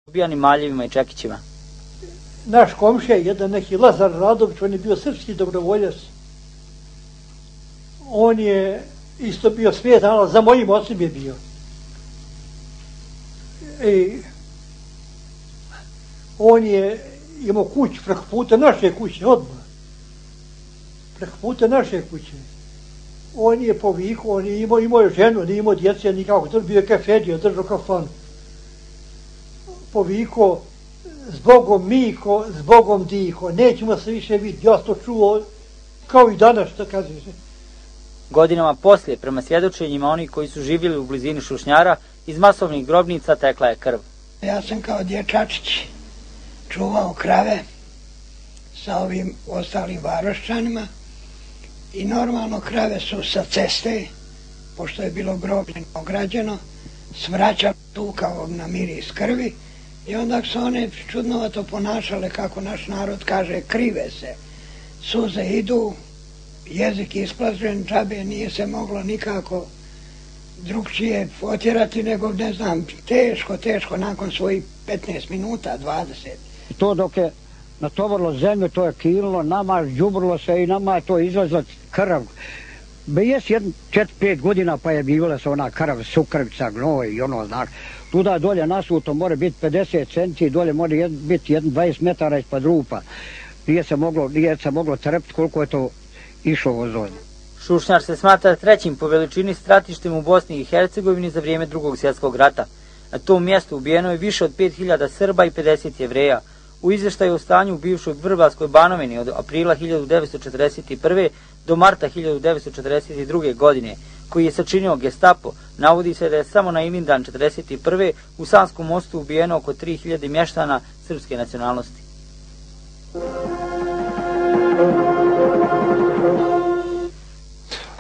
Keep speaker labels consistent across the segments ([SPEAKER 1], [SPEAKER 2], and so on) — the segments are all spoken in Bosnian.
[SPEAKER 1] ubijanim maljevima i čekićima.
[SPEAKER 2] Naš komšija, jedan neki Lazar Radović, on je bio srpski dobrovoljac. On je isto bio svijetan, ali za mojim ocem je bio. I on je imao kuću preko puta naše kuće, odmah. Preko puta naše kuće. On je povikao, on je imao ženu, nije imao djece nikako, to bio je kafedio, držao kafanu. Povikao, zbogom Miko, zbogom Diko, nećemo se više vidjeti. Ja to čuo kao i danas, što kaže se.
[SPEAKER 1] Godinama poslije, prema svjedočenjima onih koji su živjeli u blizini Šušnjara, iz masovnih grobnica tekla je krv.
[SPEAKER 3] Ja sam kao dječačić čuvao krave sa ovim ostalim Varoščanima i normalno krave su sa ceste, pošto je bilo groblje ograđeno, svraćali tu kao na miris krvi i onda su one čudnovato ponašale, kako naš narod kaže, krive se. Suze idu, jezik isplažen, džabe nije se moglo nikako drugčije otjerati, nego ne znam, teško, nakon svojih 15 minuta, 20.
[SPEAKER 4] To dok je natovarilo zemlju, to je kililo, nama đubrilo se i nama je to izlazila krv. Jes 4-5 godina pa je bivala se ona krv, sukrvica, gnoj i ono, znaš. Tuda dolje nasuto mora biti 50 centi, dolje mora biti 20 metara ispod rupa. Nije se moglo trpiti koliko je to išlo vozovno.
[SPEAKER 1] Šušnjar se smatra trećim po veličini stratištem u Bosni i Hercegovini za vrijeme Drugog svjetskog rata. Na tom mjestu ubijeno je više od 5000 Srba i 50 Jevreja. U izvještaju o stanju u bivšoj Vrbalskoj Banovini od aprila 1941. do marta 1942. godine, koji je sačinio Gestapo, navodi se da je samo na Ivindan 1941. u Sanskom mostu ubijeno oko 3000 mještana srpske nacionalnosti.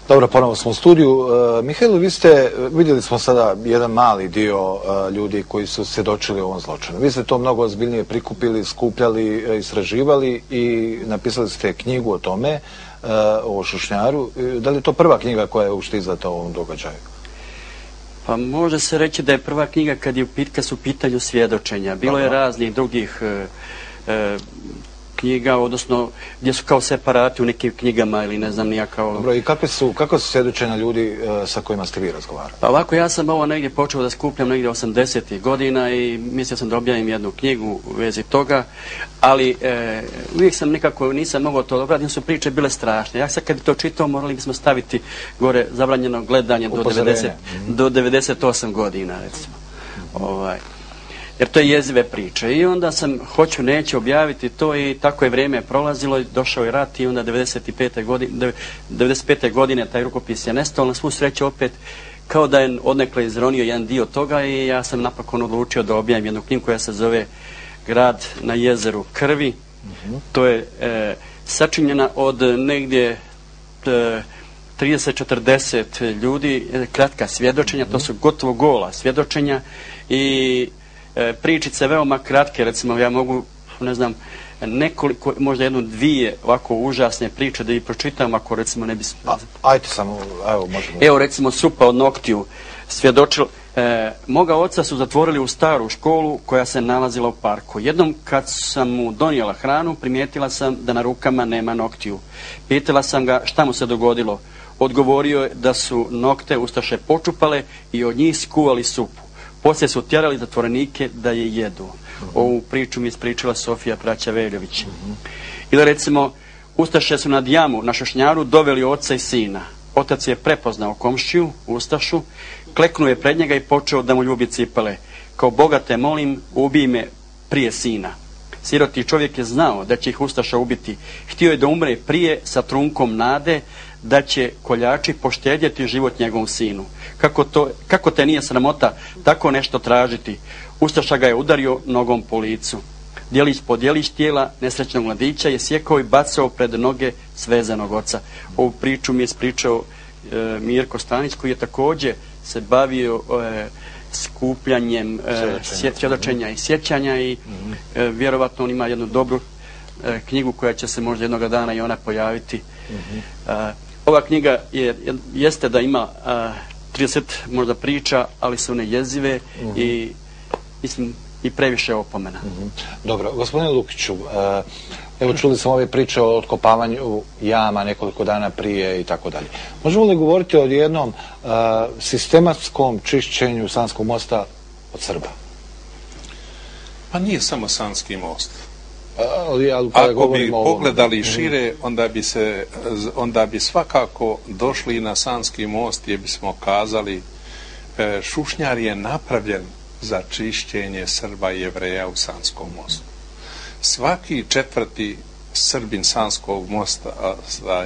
[SPEAKER 5] Dobro, ponovo smo u studiju. Mihajlo, vidjeli smo sada jedan mali dio ljudi koji su svjedočili o ovom zločinu. Vi ste to mnogo ozbiljnije prikupili, skupljali, istraživali i napisali ste knjigu o tome, o Šušnjaru. Da li je to prva knjiga koja je uopšte izdata o ovom događaju?
[SPEAKER 6] Pa može se reći da je prva knjiga kad su u pitanju svjedočenja. Bilo je raznih drugih knjiga, odnosno gdje su kao separati u nekim knjigama ili ne znam nija kao...
[SPEAKER 5] Dobro, i kako su svjedočenja ljudi sa kojima ste vi razgovarali?
[SPEAKER 6] Pa ovako, ja sam ovo negdje počeo da skupljam negdje 80. godina i mislio sam da objavim jednu knjigu u vezi toga, ali uvijek sam nekako nisam mogao to obraditi, jer su priče bile strašne. Ja sad kad bi to čitao, morali bismo staviti gore zabranjeno gledanje do 98 godina, recimo. Jer to je jezive priče. I onda sam, neću objaviti to i tako je vrijeme prolazilo, došao je rat i onda 95. godine taj rukopis je nestao, na svu sreću opet kao da je odnekle izronio jedan dio toga i ja sam napokon odlučio da objavim jednu knjigu koja se zove Grad na jezeru krvi. To je sačinjena od negdje 30-40 ljudi, kratka svjedočenja, to su gotovo gola svjedočenja i pričice veoma kratke, recimo ja mogu, ne znam, nekoliko, možda jednu, dvije ovako užasne priče da ih pročitam ako recimo ne bi...
[SPEAKER 5] Ajde samo, evo možemo...
[SPEAKER 6] Evo recimo Supa od noktiju svjedočila, moga oca su zatvorili u staru školu koja se nalazila u parku. Jednom kad sam mu donijela hranu, primijetila sam da na rukama nema noktiju. Pitala sam ga šta mu se dogodilo. Odgovorio je da su nokte ustaše počupale i od njih skuvali supu. Poslije su tjerali zatvorenike da je jedu. Ovu priču mi ispričala Sofija Praća Veljović. Ili recimo, ustaše su nad jamu na Šušnjaru doveli oca i sina. Otac je prepoznao komšiju, ustašu, kleknuo je pred njega i počeo da mu ljubi cipele. Kao Boga te molim, ubij me prije sina. Siroti čovjek je znao da će ih ustaša ubiti. Htio je da umre prije sa trunkom nade da će koljači poštedjeti život njegovom sinu. Kako te nije sramota tako nešto tražiti? Ustaša ga je udario nogom po licu. Djelić po djelić tijela nesrećnog mladića je sjekao i bacao pred noge svezanog oca. Ovu priču mi je ispričao Mirko Stanić, koji je također se bavio skupljanjem svjedočenja i sjećanja i vjerovatno on ima jednu dobru knjigu koja će se možda jednoga dana i ona pojaviti. Ova knjiga jeste da ima 30 možda priča, ali su one jezive i mislim i previše opomena.
[SPEAKER 5] Dobro, gospodine Lukiću, evo čuli smo ove priče o otkopavanju jama nekoliko dana prije i tako dalje. Možemo li govoriti o jednom sistematskom čišćenju Sanskog mosta od Srba?
[SPEAKER 7] Pa nije samo Sanski most.
[SPEAKER 5] Ako
[SPEAKER 7] bi pogledali šire, onda bi svakako došli na Sanski most gdje bismo kazali Šušnjar je napravljen za čišćenje Srba i Jevreja u Sanskom mostu. Svaki četvrti Srbin Sanskog mosta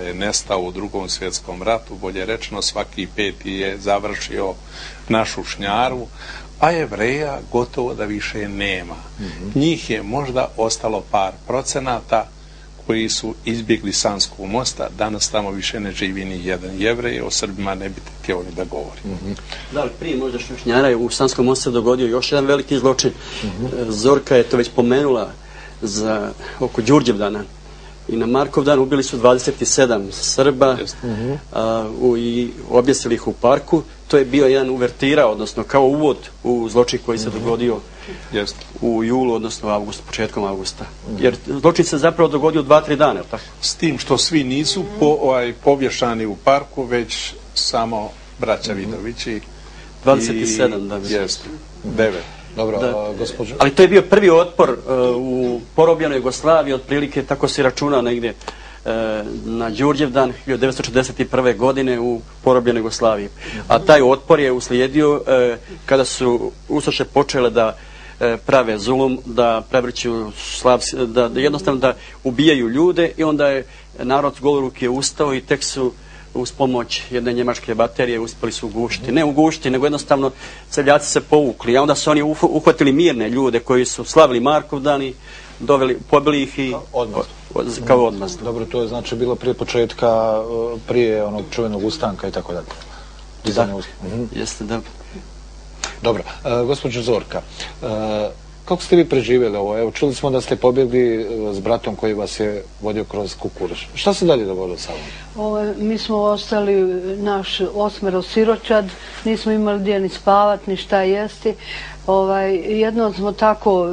[SPEAKER 7] je nestao u Drugom svjetskom ratu, bolje rečeno svaki peti je završio na Šušnjaru, a Jevreja gotovo da više nema. Njih je možda ostalo par procenata koji su izbjegli Sanskog mosta. Danas tamo više ne živi ni jedan Jevrej, o Srbima ne bi htio ni da govori.
[SPEAKER 6] Da, ali prije možda Šušnjara je u Sanskom mostu dogodio još jedan veliki zločin. Zorka je to već pomenula oko Đurđevdana. I na Markovdan ubili su 27 Srba i objesili ih u parku. To je bio jedan uvertira, odnosno kao uvod u zločin koji se dogodio u julu, odnosno avgustu, početkom avgusta. Jer zločin se zapravo dogodio 2-3 dana, tako?
[SPEAKER 7] S tim što svi nisu povješani u parku, već samo braća Vidovići.
[SPEAKER 6] 27, da.
[SPEAKER 7] Jeste, 9.
[SPEAKER 5] Dobro, gospođo.
[SPEAKER 6] Ali to je bio prvi otpor u porobljenoj Jugoslaviji, otprilike tako se računa negdje na Đurđevdan 1941. godine u porobljenoj Jugoslaviji. A taj otpor je uslijedio kada su ustaše počele da prave zulum, da prevrću da jednostavno da ubijaju ljude i onda je narod goloruki je ustao i tek su uz pomoć jedne njemačke baterije uspjeli su ugušiti. Ne ugušiti, nego jednostavno seljaci se povukli. A onda su oni uhvatili mirne ljude koji su slavili Markovdan i pobili ih i kao odmazdu.
[SPEAKER 5] Dobro, to je znači bilo prije početka, prije onog čuvenog ustanka i tako dalje.
[SPEAKER 6] Jeste, da.
[SPEAKER 5] Dobro, gospođo Zorka, kako ste vi preživjeli ovo? Evo, čuli smo da ste pobjegli s bratom koji vas je vodio kroz kukuruz. Šta se dalje dogodilo sa vama?
[SPEAKER 8] Mi smo ostali naš 8 siročad, nismo imali gdje ni spavat, ni šta jesti. Jedno smo tako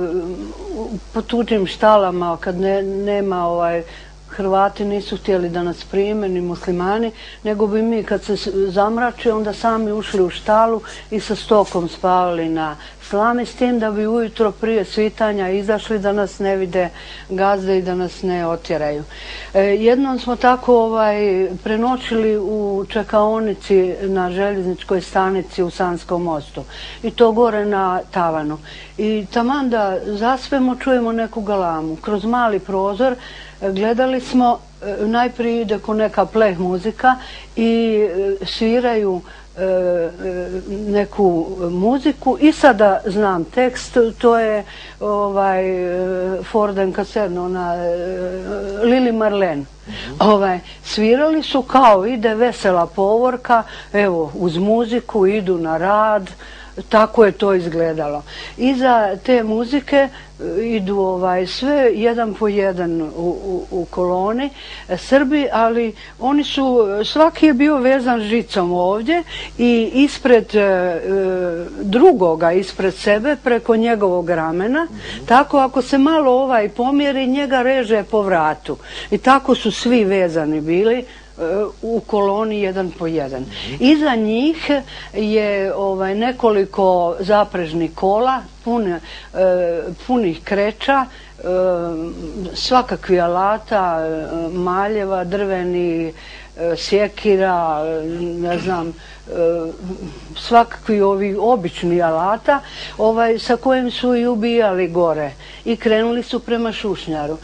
[SPEAKER 8] po tuđim štalama, kad nema Hrvati nisu htjeli da nas prime, ni muslimani, nego bi mi kad se zamrači onda sami ušli u štalu i sa stokom spavali na slami, s tim da bi ujutro prije svitanja izašli da nas ne vide gazde i da nas ne otjeraju. Jednom smo tako prenoćili u čekaonici na željezničkoj stanici u Sanskom mostu i to gore na tavanu. I taman da zaspemo čujemo neku galamu. Kroz mali prozor gledali smo, najprije ide ko neka pleh muzika i sviraju neku muziku i sada znam tekst, to je Forden Kassern, ona Lili Marlen. Svirali su kao ide vesela povorka, evo uz muziku idu na rad, tako je to izgledalo. Iza te muzike idu sve jedan po jedan u koloni Srbi, ali oni su, svaki je bio vezan žicom ovdje i ispred drugoga, ispred sebe, preko njegovog ramena, tako ako se malo pomjeri, njega reže po vratu. I tako su svi vezani bili u koloni jedan po jedan. Iza njih je nekoliko zaprežnih kola, punih kreča, svakakvih alata, maljeva, drveni, sjekira, ne znam, svakakvi ovi obični alata sa kojim su i ubijali gore i krenuli su prema Šušnjaru.